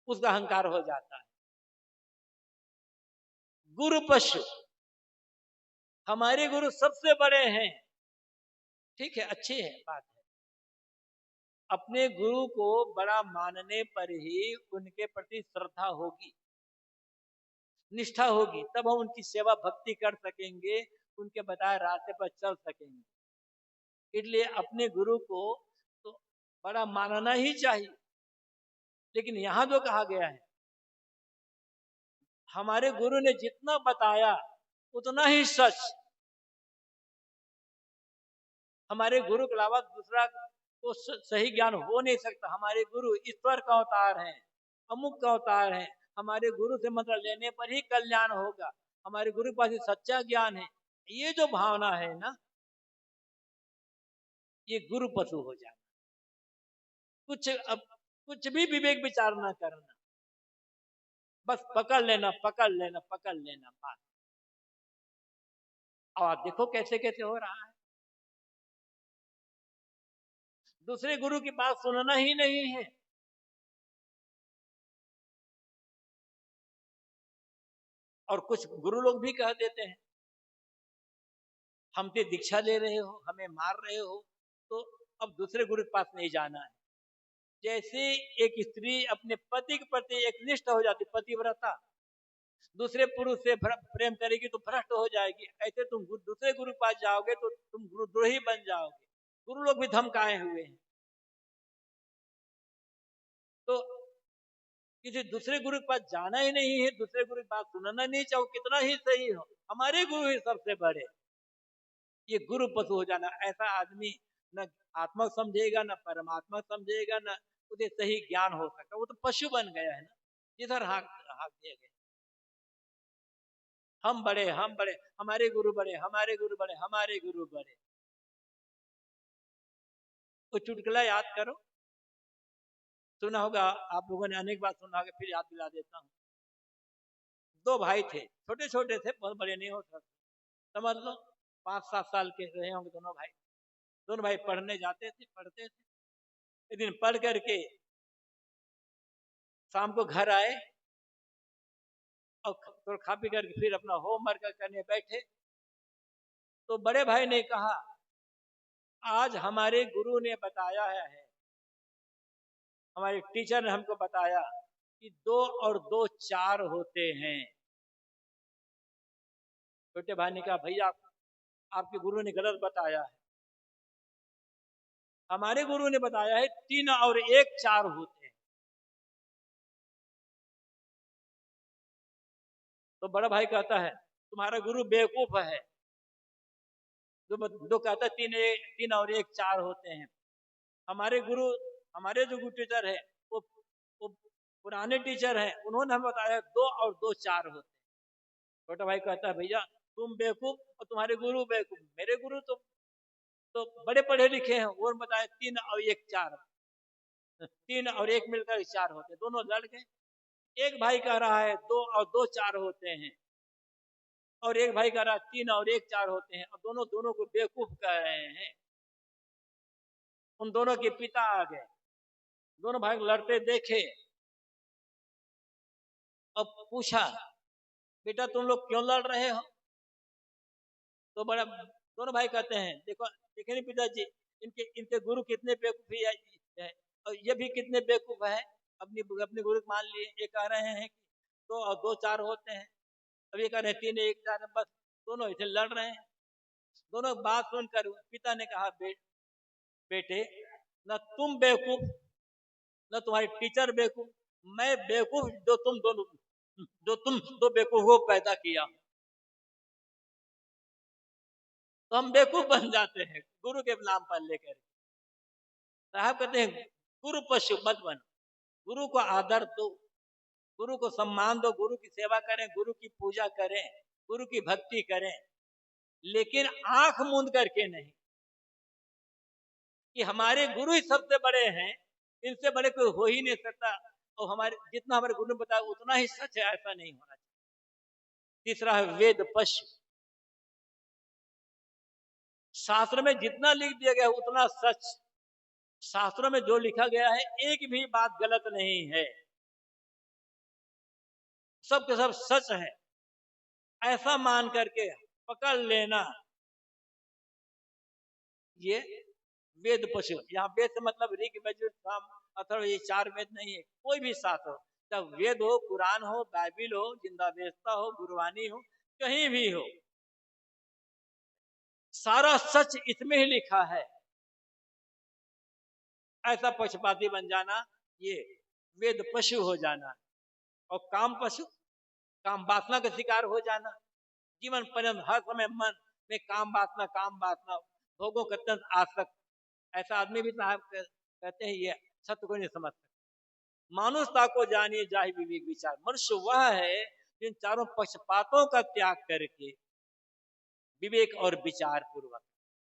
उसका अहंकार हो जाता है। गुरु पशु, हमारे गुरु सबसे बड़े हैं, ठीक है, अच्छी है बात है। अपने गुरु को बड़ा मानने पर ही उनके प्रति श्रद्धा होगी, निष्ठा होगी, तब हम उनकी सेवा भक्ति कर सकेंगे, उनके बताए रास्ते पर चल सकेंगे। इसलिए अपने गुरु को तो बड़ा मानना ही चाहिए। लेकिन यहां जो कहा गया है, हमारे गुरु ने जितना बताया उतना ही सच, हमारे गुरु के अलावा दूसरा को सही ज्ञान हो नहीं सकता। हमारे गुरु ईश्वर का अवतार है, अमुक का अवतार है, हमारे गुरु से मंत्र लेने पर ही कल्याण होगा, हमारे गुरु के पास ही सच्चा ज्ञान है। ये जो भावना है ना, ये गुरु पशु हो जाना। कुछ भी विवेक विचार ना करना, बस पकड़ लेना, पकड़ लेना, पकड़ लेना, बात। और देखो कैसे कैसे हो रहा है, दूसरे गुरु की बात सुनना ही नहीं है। और कुछ गुरु लोग भी कह देते हैं, हमसे दीक्षा ले रहे हो, हमें मार रहे हो, तो अब दूसरे गुरु के पास नहीं जाना है। जैसे एक स्त्री अपने पति के प्रति एकनिष्ठ हो जाती, पतिव्रता, दूसरे पुरुष से प्रेम करेगी तो भ्रष्ट हो जाएगी, ऐसे तुम दूसरे गुरु के पास जाओगे तो तुम गुरुद्रोही बन जाओगे। गुरु लोग भी धमकाए हुए हैं। तो किसी दूसरे गुरु के पास जाना ही नहीं है, दूसरे गुरु की बात सुनना नहीं, चाहो कितना ही सही हो, हमारे गुरु ही सबसे बड़े। ये गुरु पशु हो जाना, ऐसा आदमी न आत्मा समझेगा, न परमात्मा समझेगा, न उसे सही ज्ञान हो सकता, वो तो पशु बन गया है ना, जिधर हाथ हाथ दिए गए। हम बड़े, हम बड़े, हमारे गुरु बड़े, हमारे गुरु बड़े, हमारे गुरु बड़े। वो चुटकुला याद करो, सुना होगा आप लोगों ने, अनेक बार सुना होगा, फिर याद दिला देता हूँ। दो भाई थे, छोटे छोटे थे, बहुत बड़े नहीं हो सकते, समझ लो 5-7 साल के रहे होंगे दोनों भाई। दोनों भाई पढ़ने जाते थे, पढ़ते थे। एक दिन पढ़ करके शाम को घर आए और थोड़ा खा पी करके फिर अपना होमवर्क करने बैठे, तो बड़े भाई ने कहा, आज हमारे गुरु ने बताया है, हमारे टीचर ने हमको बताया कि 2 और 2 4 होते हैं। छोटे भाई ने कहा, भैया आपके गुरु ने गलत बताया है, हमारे गुरु ने बताया है 3 और 1 4 होते हैं। तो बड़ा भाई कहता है, तुम्हारा गुरु बेवकूफ है, जो कहता है 3 और 1 4 होते हैं। हमारे गुरु, हमारे जो गुरु टीचर है वो पुराने टीचर हैं, उन्होंने हमें बताया 2 और 2 4 होते हैं। छोटा भाई कहता है, भैया तुम बेवकूफ और तुम्हारे गुरु बेवकूफ, मेरे गुरु तो बड़े पढ़े लिखे हैं, वो बताया 3 और 1 4, 3 और 1 मिलकर 4 होते हैं। दोनों लड़ गए। एक भाई कह रहा है 2 और 2 4 होते हैं, और एक भाई कह रहा है 3 और 1 4 होते हैं, और दोनों दोनों को बेवकूफ कह रहे हैं। उन दोनों के पिता आ गए, दोनों भाई लड़ते देखे और पूछा, बेटा तुम लोग क्यों लड़ रहे हो? तो बड़ा दोनों भाई कहते हैं, देखो देखे नहीं पिताजी, इनके इनके गुरु कितने बेवकूफ है, और ये भी कितने बेवकूफ है, अपनी अपने गुरु मान लिए। ये कह रहे हैं कि 2 और 2 4 होते हैं, अब ये कह रहे हैं 3 1 4, बस दोनों ऐसे लड़ रहे हैं। दोनों बात सुनकर पिता ने कहा, बेटे न तुम बेवकूफ, न तुम्हारे टीचर बेवकूफ, मैं बेवकूफ जो तुम दो बेवकूफ को पैदा किया, तो हम बेवकूफ बन जाते हैं गुरु के नाम पर लेकर। साहब कहते हैं, गुरु पशु मत बनो, गुरु को आदर दो, गुरु को सम्मान दो, गुरु की सेवा करें, गुरु की पूजा करें, गुरु की भक्ति करें, लेकिन आंख मूंद करके नहीं। कि हमारे गुरु ही सबसे बड़े हैं, इनसे बड़े कोई हो ही नहीं सकता, और हमारे जितना हमारे गुरु ने बताया उतना ही सच है, ऐसा नहीं होना चाहिए। तीसरा है वेद पशु। शास्त्र में जितना लिख दिया गया उतना सच, शास्त्रों में जो लिखा गया है एक भी बात गलत नहीं है, सब के सब सच है, ऐसा मान करके पकड़ लेना, ये वेद पशु। यहाँ वेद से मतलब ऋग यजुर साम अथर्व, ये 4 वेद नहीं है, कोई भी शास्त्र हो, चाहे वेद हो, कुरान हो, बाइबिल हो, जिंदा वेस्ता हो, गुरबानी हो, कहीं भी हो, सारा सच इसमें ही लिखा है। ऐसा पक्षपाती बन जाना ये वेद पशु हो जाना। और काम पशु, काम वासना का शिकार हो जाना, जीवन पर्यंत हर समय मन में काम वासना भोगों का अत्यंत आसक्त। ऐसा आदमी भी साहब कहते हैं ये सत्य को नहीं समझते। मानुषता को जानिए जाहि विवेक विचार। मनुष्य वह है जिन चारों पक्षपातों का त्याग करके विवेक और विचार पूर्वक,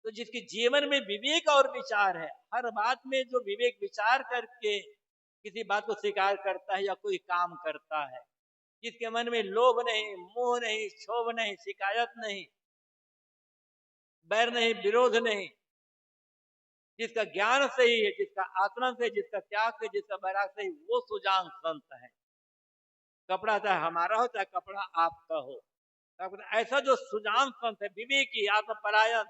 तो जिसके जीवन में विवेक और विचार है, हर बात में जो विवेक विचार करके किसी बात को स्वीकार करता है या कोई काम करता है, जिसके मन में लोभ नहीं, मोह नहीं, क्षोभ नहीं, शिकायत नहीं, बैर नहीं, विरोध नहीं, जिसका ज्ञान सही है, जिसका आचरण से, जिसका त्याग से, जिसका वैराग से, वो सुजान संत है। कपड़ा चाहे हमारा हो चाहे कपड़ा आपका हो, ऐसा जो सुजान संत है, विवेकी, आत्मपरायण,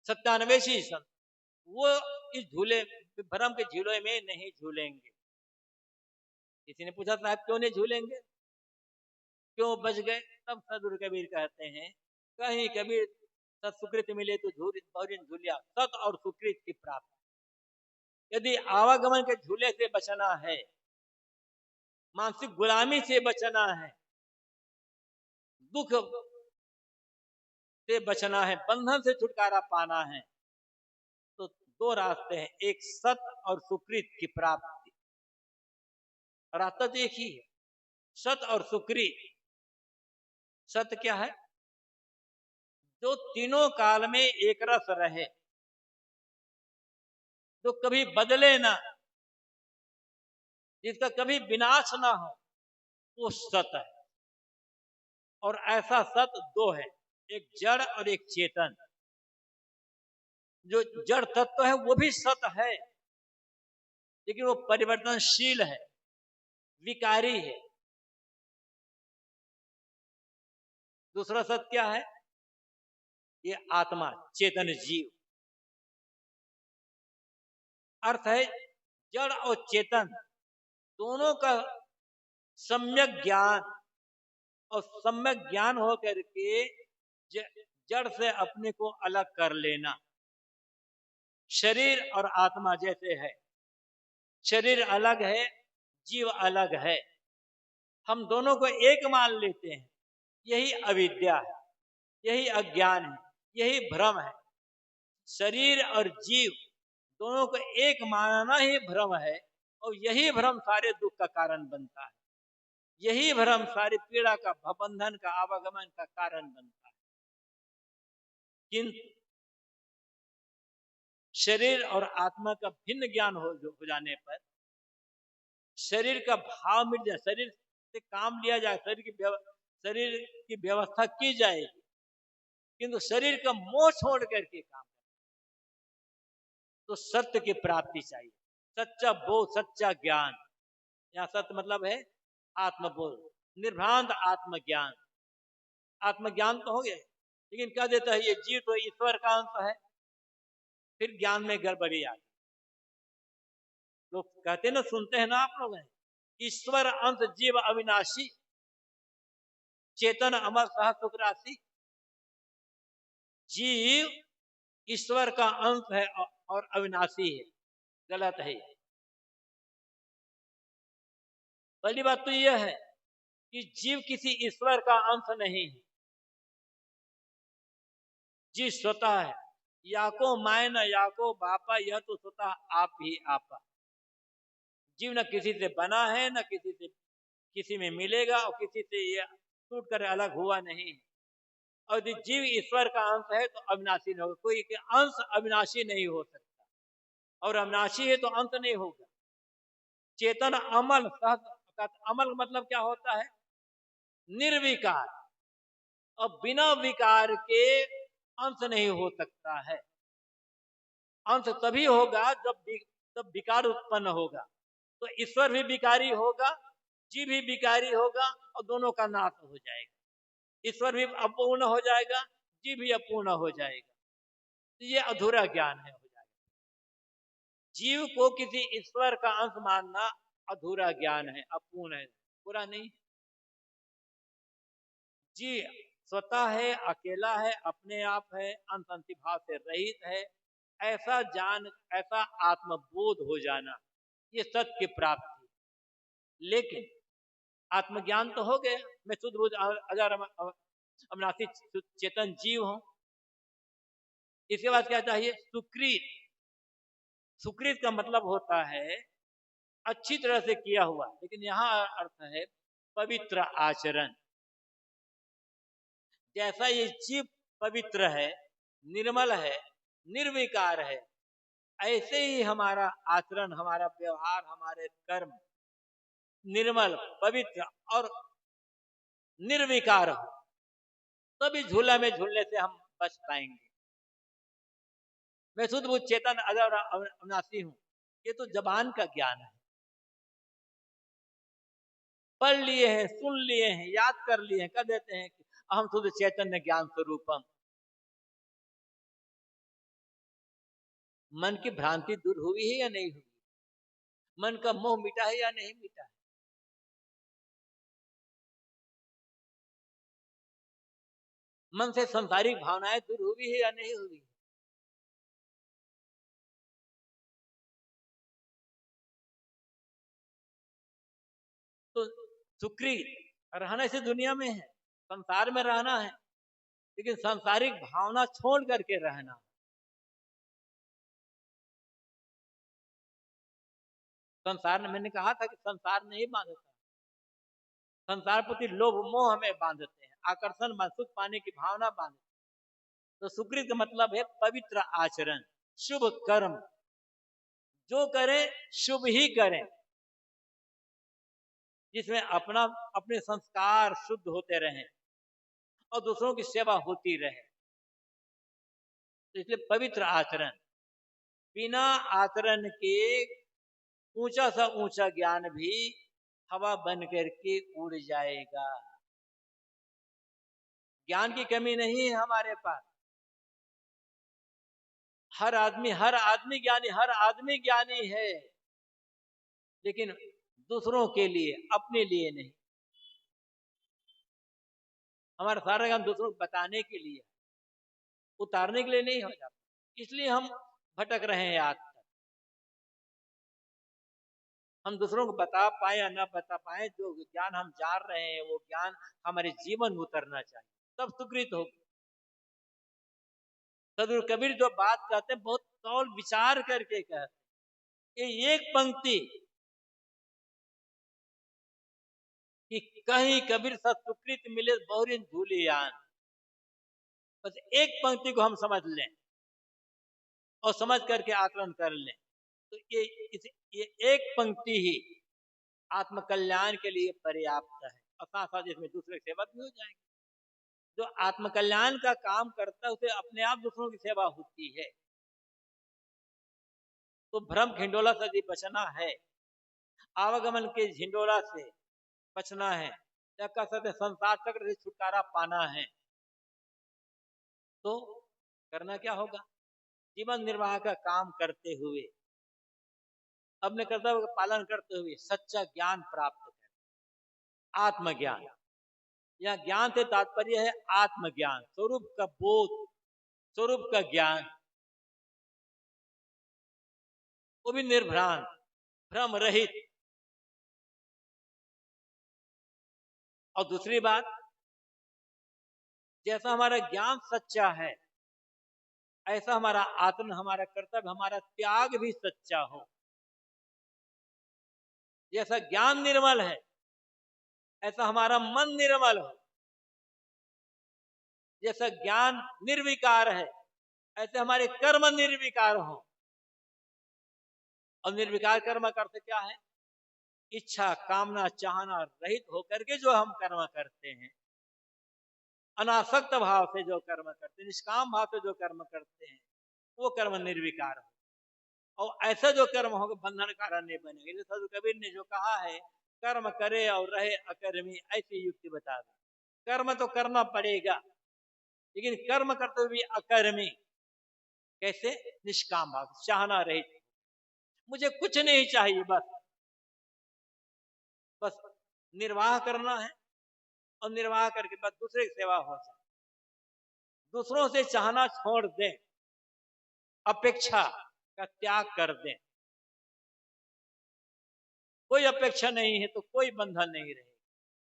सत्यान्वेषी संत, वो इस झूले भ्रम के झूले में नहीं झूलेंगे। किसी ने पूछा साहब क्यों नहीं झूलेंगे, क्यों बच गए? तब सदगुरु कबीर कहते हैं, कहीं कबीर सत सुकृत मिले तो झूलिया, सत और सुकृत की प्राप्ति। यदि आवागमन के झूले से बचना है, मानसिक गुलामी से बचना है, दुख से बचना है, बंधन से छुटकारा पाना है, तो 2 रास्ते हैं, एक सत और सुकृत की प्राप्ति। रास्ता तो एक ही है, सत और सुकृत। सत क्या है? जो तीनों काल में एक रस रहे, जो कभी बदले ना, जिसका कभी विनाश ना हो, वो सत है। और ऐसा सत 2 है, एक जड़ और एक चेतन। जो जड़ तत्व है वो भी सत है, लेकिन वो परिवर्तनशील है, विकारी है। दूसरा सत क्या है? ये आत्मा, चेतन जीव। अर्थ है जड़ और चेतन दोनों का सम्यक ज्ञान, और सम्यक ज्ञान हो करके जड़ से अपने को अलग कर लेना। शरीर और आत्मा जैसे है, शरीर अलग है, जीव अलग है, हम दोनों को एक मान लेते हैं, यही अविद्या है, यही अज्ञान है, यही भ्रम है। शरीर और जीव दोनों को एक मानना ही भ्रम है, और यही भ्रम सारे दुख का कारण बनता है, यही भ्रम सारी पीड़ा का, बंधन का, आवागमन का कारण बनता है। किंतु शरीर और आत्मा का भिन्न ज्ञान हो जाने पर, शरीर का भाव मिट जाए, शरीर से काम लिया जाए, शरीर की व्यवस्था की जाएगी, किंतु शरीर का मोह छोड़ करके काम, तो सत्य की प्राप्ति चाहिए, सच्चा बोध, सच्चा ज्ञान। यहाँ सत्य मतलब है आत्मबोध, निर्भ्रांत आत्मज्ञान। आत्मज्ञान तो हो गया, लेकिन क्या देता है, ये जीव तो ईश्वर का अंश है, फिर ज्ञान में गड़बड़ी आ गई। लोग कहते ना, सुनते हैं ना आप लोग, ईश्वर अंश जीव अविनाशी, चेतन अमर सह सुख राशि। जीव ईश्वर का अंश है और अविनाशी है, गलत है। पहली बात तो यह है कि जीव किसी ईश्वर का अंश नहीं है, जीव स्वतः है, याको माय न याको बापा, यह तो स्वतः आप ही आपा। जीव न किसी से बना है, न किसी में मिलेगा, और किसी से यह टूट कर अलग हुआ नहीं है। और यदि जीव ईश्वर का अंश है तो अविनाशी नहीं होगा। कोई के अंश अविनाशी नहीं हो सकता, और अविनाशी है तो अंत नहीं होगा। चेतन अमल अमल मतलब क्या होता है? निर्विकार। और बिना विकार के अंश नहीं हो सकता है। अंश तभी होगा जब विकार उत्पन्न होगा। तो ईश्वर भी विकारी होगा, जीव भी विकारी होगा, और दोनों का नाश हो जाएगा। ईश्वर भी अपूर्ण हो जाएगा, जीव भी अपूर्ण हो जाएगा। तो ये अधूरा ज्ञान है, हो जाएगा। जीव को किसी ईश्वर का अंश मानना अधूरा ज्ञान है, अपूर्ण है, पूरा नहीं। जी स्वतः है, अकेला है, अपने आप है, अंत अंतिभाव से रहित है, ऐसा ऐसा आत्मबोध हो जाना, ये सत्य की प्राप्ति। लेकिन आत्मज्ञान तो हो गया, मैं शुद्ध बुद्ध अजर अविनाशी चेतन जीव हूं। इसके बाद क्या चाहिए? सुकृत। सुकृत का मतलब होता है अच्छी तरह से किया हुआ, लेकिन यहां अर्थ है पवित्र आचरण। जैसा ये जीव पवित्र है, निर्मल है, निर्विकार है, ऐसे ही हमारा आचरण, हमारा व्यवहार, हमारे कर्म निर्मल, पवित्र और निर्विकार हो, तभी झूला में झूलने से हम बच पाएंगे। मैं शुद्ध बुद्ध चेतन अजर अविनाशी हूं, ये तो जबान का ज्ञान है। पढ़ लिए हैं, सुन लिए हैं, याद कर लिए हैं, कर देते हैं कि हम शुद्ध चैतन्य ज्ञान स्वरूपम। मन की भ्रांति दूर हुई है या नहीं हुई? मन का मोह मिटा है या नहीं मिटा है? मन से संसारिक भावनाएं दूर हुई है या नहीं हुई? तो सुकृत रहना इसी दुनिया में है, संसार में रहना है, लेकिन सांसारिक भावना छोड़ करके रहना। संसार में मैंने कहा था कि संसार नहीं बांधता, संसार प्रति लोभ मोह हमें बांधते हैं, आकर्षण सुख पाने की भावना बांधते। तो सुकृत का मतलब है पवित्र आचरण, शुभ कर्म। जो करें शुभ ही करें, जिसमें अपने संस्कार शुद्ध होते रहें और दूसरों की सेवा होती रहे। तो इसलिए पवित्र आचरण। बिना आचरण के ऊंचा सा ऊंचा ज्ञान भी हवा बन करके उड़ जाएगा। ज्ञान की कमी नहीं है हमारे पास। हर आदमी ज्ञानी, हर आदमी ज्ञानी है, लेकिन दूसरों के लिए, अपने लिए नहीं। हमारा सारा ज्ञान दूसरों को बताने के लिए, उतारने के लिए नहीं हो जाता। इसलिए हम भटक रहे हैं आज तक। हम दूसरों को बता पाए या ना बता पाए, जो ज्ञान हम जान रहे हैं वो ज्ञान हमारे जीवन में उतरना चाहिए, तब सुकृत होगी। सदगुरु कबीर जो बात कहते हैं बहुत तौल विचार करके कहते हैं। ये एक पंक्ति कि कहीं कबीर सत्सुकृत मिले बहुरिन धूलियान, बस एक पंक्ति को हम समझ लें और समझ करके आचरण कर लें, तो ये एक पंक्ति ही आत्म कल्याण के लिए पर्याप्त है। और साथ साथ इसमें दूसरे सेवा भी हो जाएंगे। जो आत्म कल्याण का काम करता है उसे अपने आप दूसरों की सेवा होती है। तो भ्रम खिंडोला से यदि बचना है, आवागमन के झिंडोला से बचना है, या कह सकते संसार चक्र से छुटकारा पाना है, तो करना क्या होगा? जीवन निर्वाह का काम करते हुए, अपने कर्तव्य का पालन करते हुए सच्चा ज्ञान प्राप्त करें, आत्मज्ञान। या ज्ञान से तात्पर्य है आत्मज्ञान, स्वरूप का बोध, स्वरूप का ज्ञान, वो भी निर्भ्रांत, भ्रम रहित। और दूसरी बात, जैसा हमारा ज्ञान सच्चा है, ऐसा हमारा आत्म, हमारा कर्तव्य, हमारा त्याग भी सच्चा हो। जैसा ज्ञान निर्मल है, ऐसा हमारा मन निर्मल हो। जैसा ज्ञान निर्विकार है, ऐसे हमारे कर्म निर्विकार हो। और निर्विकार कर्म का अर्थ क्या है? इच्छा कामना चाहना रहित होकर के जो हम कर्म करते हैं, अनासक्त भाव से जो कर्म करते हैं, निष्काम भाव से जो कर्म करते हैं, वो कर्म निर्विकार हो। और ऐसा जो कर्म होगा बंधन कारण नहीं बनेगा। साधु कबीर ने जो कहा है, कर्म करे और रहे अकर्मी, ऐसी युक्ति बता दी। कर्म तो करना पड़ेगा, लेकिन कर्म करते हुए भी अकर्मी। कैसे? निष्काम भाव, चाहना रहित। मुझे कुछ नहीं चाहिए, बस निर्वाह करना है, और निर्वाह करके बस दूसरे की सेवा हो जाए। दूसरों से चाहना छोड़ दें, अपेक्षा का त्याग कर दें। कोई अपेक्षा नहीं है तो कोई बंधन नहीं रहेगा।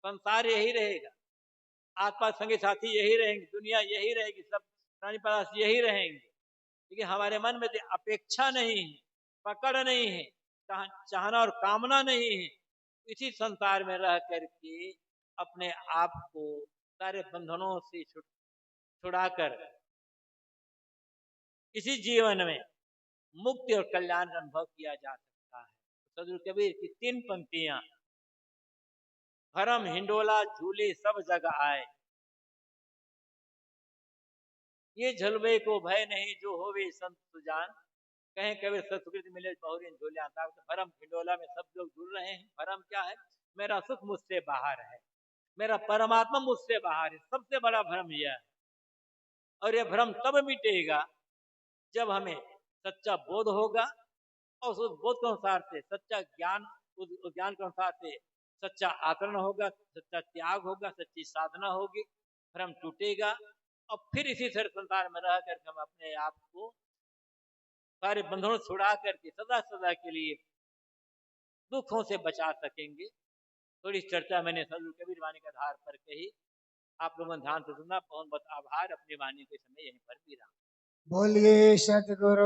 संसार यही रहेगा, आसपास संगी साथी यही रहेंगे, दुनिया यही रहेगी, सब प्राणी पदार्थ यही रहेंगे, लेकिन हमारे मन में अपेक्षा नहीं है, पकड़ नहीं है, चाहना और कामना नहीं है। इसी संसार में रह करके अपने आप को सारे बंधनों से छुड़ाकर इसी जीवन में मुक्ति और कल्याण का अनुभव किया जा सकता है। सदगुरु कबीर की 3 पंक्तियां, भरम हिंडोला झूले सब जगह आए, ये झलवे को भय नहीं जो होवे संत सुजान, कहें कबीर संस्कृत मिले बहुरीन झूले आता। तो भरम हिंडोला में सब लोग जुड़ रहे हैं। भरम क्या है? मेरा सुख मुझसे बाहर है, मेरा परमात्मा मुझसे बाहर है। सबसे बड़ा भ्रम यह है। और यह भ्रम तब मिटेगा जब हमें सच्चा बोध होगा, और उस बोध के अनुसार से सच्चा ज्ञान, उस ज्ञान के अनुसार से सच्चा आचरण होगा, सच्चा त्याग होगा, सच्ची साधना होगी, भ्रम टूटेगा। और फिर इसी संसार में रह करके हम अपने आप को सारे बंधनों छुड़ा करके सदा सदा के लिए दुखों से बचा सकेंगे। थोड़ी चर्चा मैंने सदगुरु कबीर वाणी के आधार पर कही, आप लोगों ने ध्यान से सुनना। बहुत बहुत आभार। अपनी वाणी के समय यहीं पर विराम। बोलिए सतगुरु